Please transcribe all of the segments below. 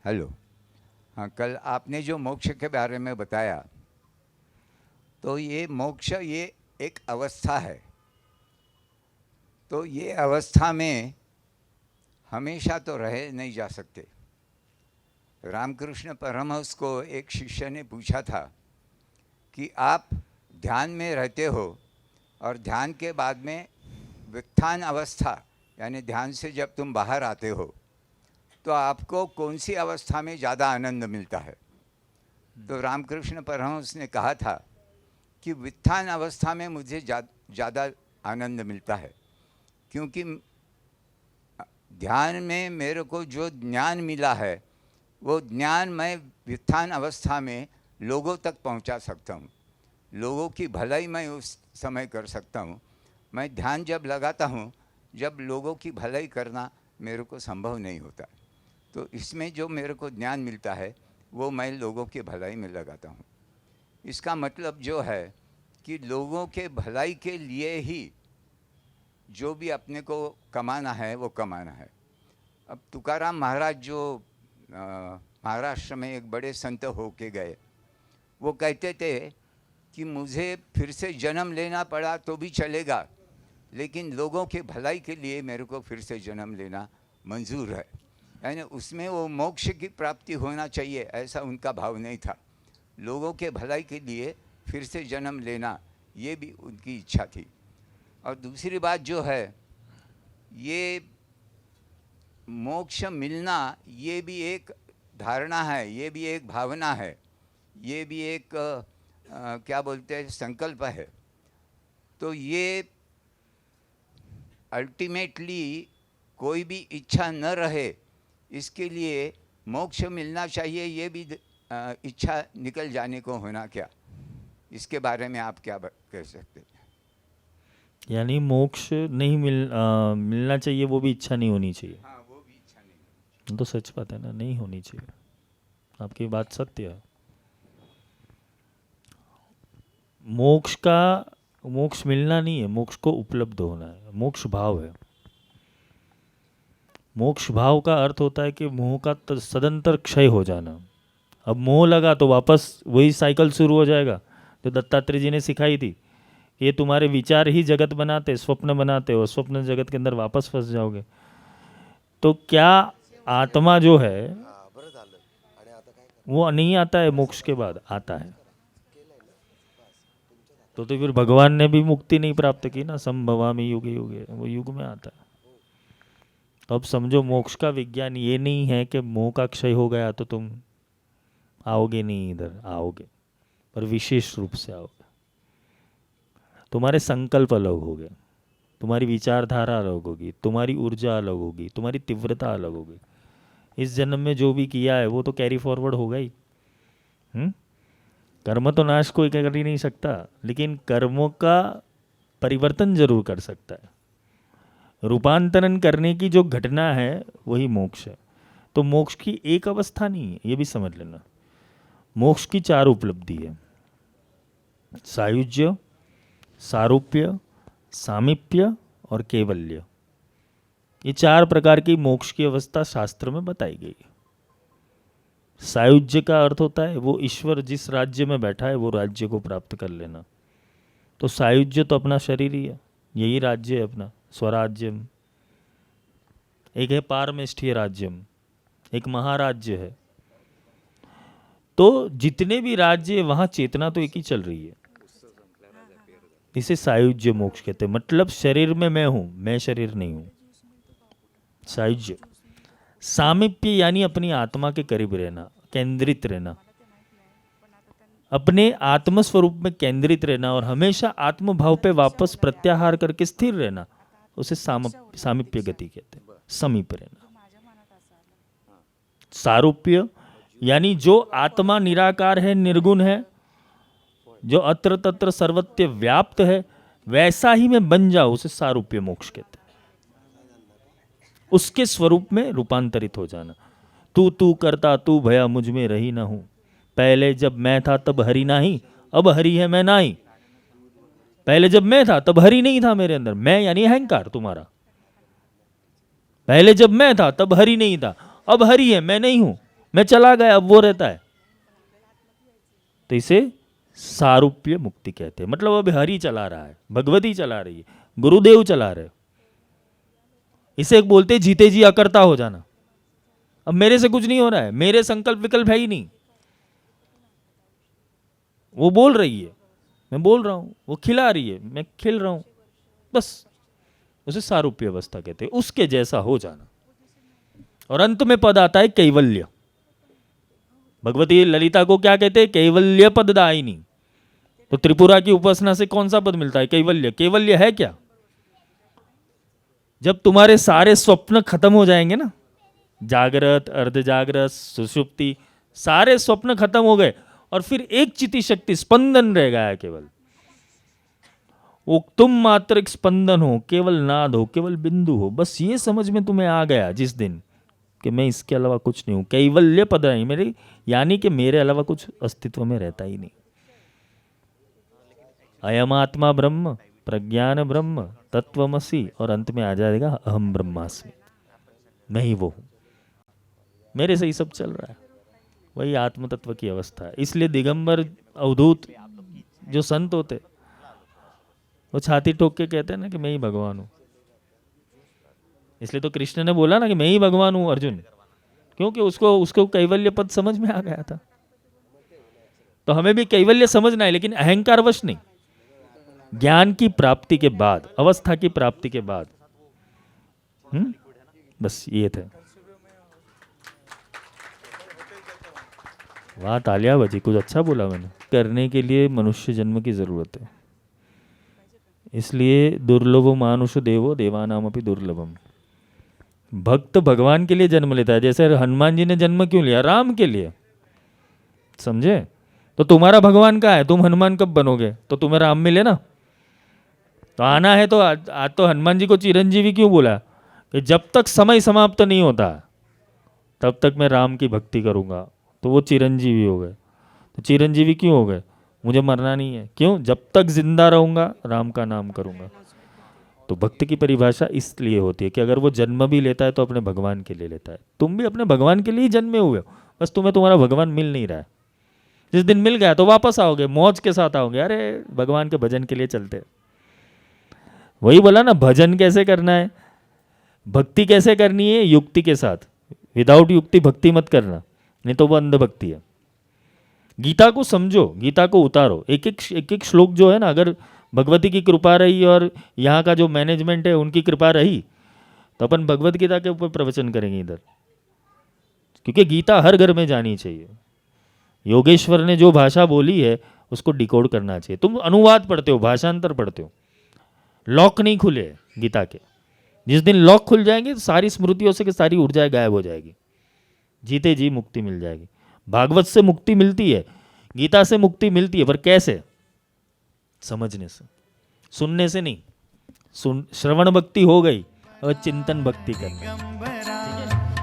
Hello. हाँ, कल आपने जो मोक्ष के बारे में बताया, तो ये मोक्ष ये एक अवस्था है। तो ये अवस्था में हमेशा तो रहे नहीं जा सकते। रामकृष्ण परमहंस को एक शिष्य ने पूछा था कि आप ध्यान में रहते हो और ध्यान के बाद में व्युत्थान अवस्था, यानी ध्यान से जब तुम बाहर आते हो तो आपको कौन सी अवस्था में ज़्यादा आनंद मिलता है? तो रामकृष्ण परमहंस ने कहा था कि व्युत्थान अवस्था में मुझे ज़्यादा आनंद मिलता है, क्योंकि ध्यान में मेरे को जो ज्ञान मिला है वो ज्ञान मैं व्युत्थान अवस्था में लोगों तक पहुंचा सकता हूं। लोगों की भलाई मैं उस समय कर सकता हूं। मैं ध्यान जब लगाता हूं, जब लोगों की भलाई करना मेरे को संभव नहीं होता, तो इसमें जो मेरे को ज्ञान मिलता है वो मैं लोगों की भलाई में लगाता हूं। इसका मतलब जो है कि लोगों के भलाई के लिए ही जो भी अपने को कमाना है वो कमाना है। अब तुकाराम महाराज जो महाराष्ट्र में एक बड़े संत हो के गए, वो कहते थे कि मुझे फिर से जन्म लेना पड़ा तो भी चलेगा, लेकिन लोगों के भलाई के लिए मेरे को फिर से जन्म लेना मंजूर है। यानी उसमें वो मोक्ष की प्राप्ति होना चाहिए, ऐसा उनका भाव नहीं था। लोगों के भलाई के लिए फिर से जन्म लेना, ये भी उनकी इच्छा थी। और दूसरी बात जो है, ये मोक्ष मिलना ये भी एक धारणा है, ये भी एक भावना है, ये भी एक क्या बोलते हैं, संकल्प है। तो ये अल्टीमेटली कोई भी इच्छा न रहे, इसके लिए मोक्ष मिलना चाहिए, ये भी इच्छा निकल जाने को होना क्या? इसके बारे में आप क्या कह सकते हैं? यानी मोक्ष नहीं मिलना चाहिए, वो भी इच्छा नहीं होनी चाहिए। हाँ, वो भी इच्छा नहीं। तो सच बात है ना, नहीं होनी चाहिए। आपकी बात सत्य है। मोक्ष मिलना नहीं है, मोक्ष को उपलब्ध होना है। मोक्ष भाव है। मोक्ष भाव का अर्थ होता है कि मोह का सदंतर क्षय हो जाना। अब मोह लगा तो वापस वही साइकिल शुरू हो जाएगा जो दत्तात्रेय जी ने सिखाई थी। ये तुम्हारे विचार ही जगत बनाते, स्वप्न बनाते हो, स्वप्न जगत के अंदर वापस फंस जाओगे। तो क्या आत्मा जो है वो नहीं आता है, मोक्ष के बाद आता है। तो फिर भगवान ने भी मुक्ति नहीं प्राप्त की ना, संभवामि युगे युगे, वो युग में आता है। तो अब समझो, मोक्ष का विज्ञान ये नहीं है कि मोह का क्षय हो गया तो तुम आओगे नहीं, इधर आओगे पर विशेष रूप से आओगे। तुम्हारे संकल्प अलग हो गए, तुम्हारी विचारधारा अलग होगी, तुम्हारी ऊर्जा अलग होगी, तुम्हारी तीव्रता अलग होगी। इस जन्म में जो भी किया है वो तो कैरी फॉरवर्ड होगा ही। कर्म तो नाश कोई कर ही नहीं सकता, लेकिन कर्मों का परिवर्तन जरूर कर सकता है। रूपांतरण करने की जो घटना है वही मोक्ष है। तो मोक्ष की एक अवस्था नहीं है, ये भी समझ लेना। मोक्ष की 4 उपलब्धि है: सायुज्य, सारूप्य, सामीप्य और कैवल्य। ये 4 प्रकार की मोक्ष की अवस्था शास्त्र में बताई गई है। सायुज्य का अर्थ होता है वो ईश्वर जिस राज्य में बैठा है वो राज्य को प्राप्त कर लेना। तो सायुज्य तो अपना शरीर ही है, यही राज्य है अपना, स्वराज्यम। एक है पारमेष्ठीय राज्यम, एक महाराज्य है। तो जितने भी राज्य वहां चेतना तो एक ही चल रही है। इसे सायुज्य मोक्ष कहते हैं। मतलब शरीर में मैं हूं, मैं शरीर नहीं हूं, सायुज्य। सामीप्य यानी अपनी आत्मा के करीब रहना, केंद्रित रहना, अपने आत्म स्वरूप में केंद्रित रहना और हमेशा आत्म भाव पे वापस प्रत्याहार करके स्थिर रहना, उसे सामीप्य गति कहते हैं, समीप रहना। सारूप्य यानी जो आत्मा निराकार है, निर्गुण है, जो अत्र तत्र सर्वत्र व्याप्त है, वैसा ही मैं बन जाऊं, उसे सारूप्य मोक्ष कहते हैं। उसके स्वरूप में रूपांतरित हो जाना। तू तू करता तू भया मुझ में रही ना हूं, पहले जब मैं था तब हरि नाही, अब हरि है मैं नाही। पहले जब मैं था तब हरि नहीं था मेरे अंदर, मैं यानी अहंकार तुम्हारा। पहले जब मैं था तब हरि नहीं था, अब हरि है मैं नहीं हूं। मैं चला गया, अब वो रहता है। तो इसे सारूप्य मुक्ति कहते हैं। मतलब अब हरि चला रहा है, भगवती चला रही है, गुरुदेव चला रहे। इसे एक बोलते जीते जी अकर्ता हो जाना। अब मेरे से कुछ नहीं हो रहा है, मेरे संकल्प विकल्प है ही नहीं। वो बोल रही है, मैं बोल रहा हूं, वो खिला रही है, मैं खिल रहा हूं, बस उसे सारूप्य अवस्था कहते हैं, उसके जैसा हो जाना। और अंत में पद आता है कैवल्य। भगवती ललिता को क्या कहते हैं? कैवल्य पददायिनी। तो त्रिपुरा की उपासना से कौन सा पद मिलता है? कैवल्य। कैवल्य है क्या? जब तुम्हारे सारे स्वप्न खत्म हो जाएंगे ना, जागृत, अर्ध जागृत, सुषुप्ति, सारे स्वप्न खत्म हो गए और फिर एक चिति शक्ति स्पंदन रह गया है केवल। वो तुम मात्र एक स्पंदन हो, केवल नाद हो, केवल बिंदु हो। बस ये समझ में तुम्हें आ गया जिस दिन कि मैं इसके अलावा कुछ नहीं हूं, कैवल्य पद नहीं मेरी, यानी कि मेरे अलावा कुछ अस्तित्व में रहता ही नहीं। अयम आत्मा ब्रह्म, प्रज्ञान ब्रह्म, तत्वमसि, और अंत में आ जाएगा अहम ब्रह्मास्मि, मैं ही वो हूं, मेरे से ही सब चल रहा है। वही आत्म तत्व की अवस्था है। इसलिए दिगंबर अवधूत जो संत होते, वो छाती ठोक के कहते हैं ना कि मैं ही भगवान हूं। इसलिए तो कृष्ण ने बोला ना कि मैं ही भगवान हूं अर्जुन, क्योंकि उसको कैवल्य पद समझ में आ गया था। तो हमें भी कैवल्य समझना है, लेकिन अहंकारवश नहीं। ज्ञान की प्राप्ति के बाद, अवस्था की प्राप्ति के बाद। बस ये थे। वाह, तालियां बजी, कुछ अच्छा बोला मैंने। करने के लिए मनुष्य जन्म की जरूरत है, इसलिए दुर्लभो मानुष देवो देवानामपि दुर्लभम। भक्त भगवान के लिए जन्म लेता है। जैसे हनुमान जी ने जन्म क्यों लिया? राम के लिए, समझे? तो तुम्हारा भगवान कहाँ है? तुम हनुमान कब बनोगे? तो तुम्हें राम मिले ना, तो आना है। तो आज तो हनुमान जी को चिरंजीवी क्यों बोला? कि जब तक समय समाप्त नहीं होता तब तक मैं राम की भक्ति करूंगा। तो वो चिरंजीवी हो गए। तो चिरंजीवी क्यों हो गए? मुझे मरना नहीं है। क्यों? जब तक जिंदा रहूंगा राम का नाम करूंगा। तो भक्त की परिभाषा इसलिए होती है कि अगर वो जन्म भी लेता है तो अपने भगवान के लिए लेता है। तुम भी अपने भगवान के लिए ही जन्मे हुए हो, बस तुम्हें तुम्हारा भगवान मिल नहीं रहा है। जिस दिन मिल गया तो वापस आओगे, मौज के साथ आओगे, अरे भगवान के भजन के लिए चलते। वही बोला ना, भजन कैसे करना है, भक्ति कैसे करनी है? युक्ति के साथ। विदाउट युक्ति भक्ति मत करना, नहीं तो वो अंधभक्ति है। गीता को समझो, गीता को उतारो। एक एक श्लोक जो है ना, अगर भगवती की कृपा रही और यहाँ का जो मैनेजमेंट है उनकी कृपा रही, तो अपन भगवत गीता के ऊपर प्रवचन करेंगे इधर, क्योंकि गीता हर घर में जानी चाहिए। योगेश्वर ने जो भाषा बोली है उसको डिकोड करना चाहिए। तुम अनुवाद पढ़ते हो, भाषांतर पढ़ते हो, लॉक नहीं खुले गीता के। जिस दिन लॉक खुल जाएंगे तो सारी स्मृतियों से सारी ऊर्जा गायब हो जाएगी, जीते जी मुक्ति मिल जाएगी। भागवत से मुक्ति मिलती है, गीता से मुक्ति मिलती है, पर कैसे? समझने से, सुनने से नहीं। श्रवण भक्ति हो गई, और चिंतन भक्ति करना।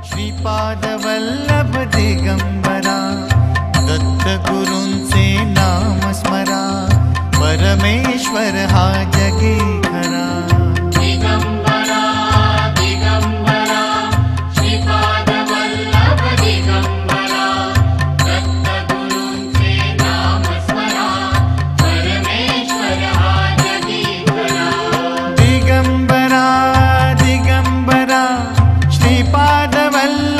श्रीपाद वल्लभ दिगंबरा, दत्त गुरुं से नाम स्मरा, परमेश्वर हा जगी